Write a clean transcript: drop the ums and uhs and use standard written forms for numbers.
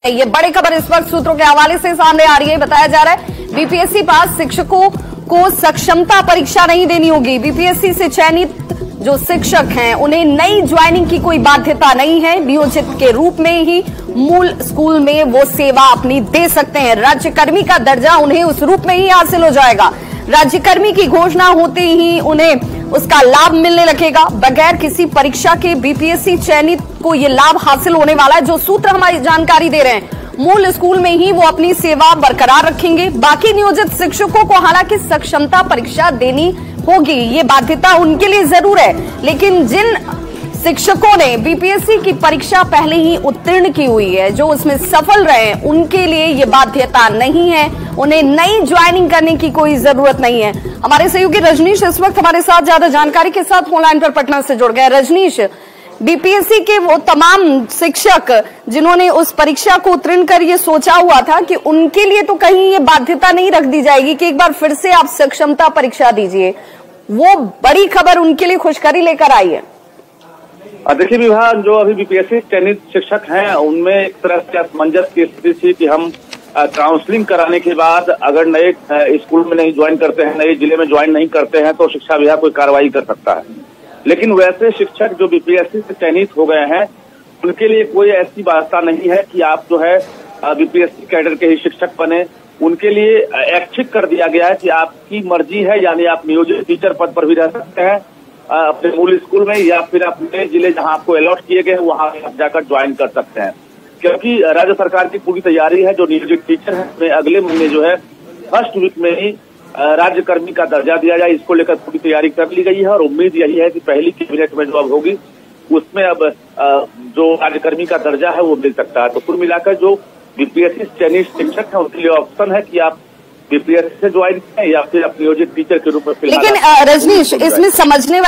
ये बड़ी खबर इस वक्त सूत्रों के हवाले से सामने आ रही है। बताया जा रहा है बीपीएससी पास शिक्षकों को सक्षमता परीक्षा नहीं देनी होगी। बीपीएससी से चयनित जो शिक्षक हैं उन्हें नई ज्वाइनिंग की कोई बाध्यता नहीं है। नियोजित के रूप में ही मूल स्कूल में वो सेवा अपनी दे सकते हैं। राज्यकर्मी का दर्जा उन्हें उस रूप में ही हासिल हो जाएगा। राज्यकर्मी की घोषणा होते ही उन्हें उसका लाभ मिलने लगेगा। बगैर किसी परीक्षा के बीपीएससी चयनित को ये लाभ हासिल होने वाला है। जो सूत्र हमारी जानकारी दे रहे हैं, मूल स्कूल में ही वो अपनी सेवा बरकरार रखेंगे। बाकी नियोजित शिक्षकों को हालांकि सक्षमता परीक्षा देनी होगी, ये बाध्यता उनके लिए जरूर है। लेकिन जिन शिक्षकों ने बीपीएससी की परीक्षा पहले ही उत्तीर्ण की हुई है, जो उसमें सफल रहे हैं, उनके लिए ये बाध्यता नहीं है। उन्हें नई ज्वाइनिंग करने की कोई जरूरत नहीं है। हमारे सहयोगी रजनीश इस वक्त हमारे साथ ज्यादा जानकारी के साथ फोन लाइन पर पटना से जुड़ गए। रजनीश, बीपीएससी के वो तमाम शिक्षक जिन्होंने उस परीक्षा को उत्तीर्ण कर ये सोचा हुआ था कि उनके लिए तो कहीं ये बाध्यता नहीं रख दी जाएगी कि एक बार फिर से आप सक्षमता परीक्षा दीजिए, वो बड़ी खबर उनके लिए खुशखबरी लेकर आई है। देखिए विभाग, जो अभी बीपीएससी चयनित शिक्षक हैं उनमें एक तरह से असमंजस की स्थिति थी कि हम काउंसलिंग कराने के बाद अगर नए स्कूल में नहीं ज्वाइन करते हैं, नए जिले में ज्वाइन नहीं करते हैं तो शिक्षा विभाग कोई कार्रवाई कर सकता है। लेकिन वैसे शिक्षक जो बीपीएससी से चयनित हो गए हैं उनके लिए कोई ऐसी बाध्यता नहीं है कि आप जो है बीपीएससी कैडर के ही शिक्षक बने। उनके लिए ऐच्छिक कर दिया गया है कि आपकी मर्जी है, यानी आप नियोजित टीचर पद पर भी रह सकते हैं अपने मूल स्कूल में, या फिर अपने जिले जहां आपको अलॉट किए गए वहां आप जाकर ज्वाइन कर सकते हैं। क्योंकि राज्य सरकार की पूरी तैयारी है। जो नियोजित टीचर है अगले महीने जो है फर्स्ट वीक में ही राज्यकर्मी का दर्जा दिया जाए, इसको लेकर पूरी तैयारी कर ली गई है। और उम्मीद यही है कि पहली कैबिनेट में जो अब होगी उसमें अब जो राज्यकर्मी का दर्जा है वो मिल सकता है। तो कुल मिलाकर जो बीपीएससी चयनित शिक्षक है उनके लिए ऑप्शन है कि आप बीपीएससी से ज्वाइन करें या फिर आप नियोजित टीचर के रूप में फिलहाल। लेकिन रजनीश, इसमें समझने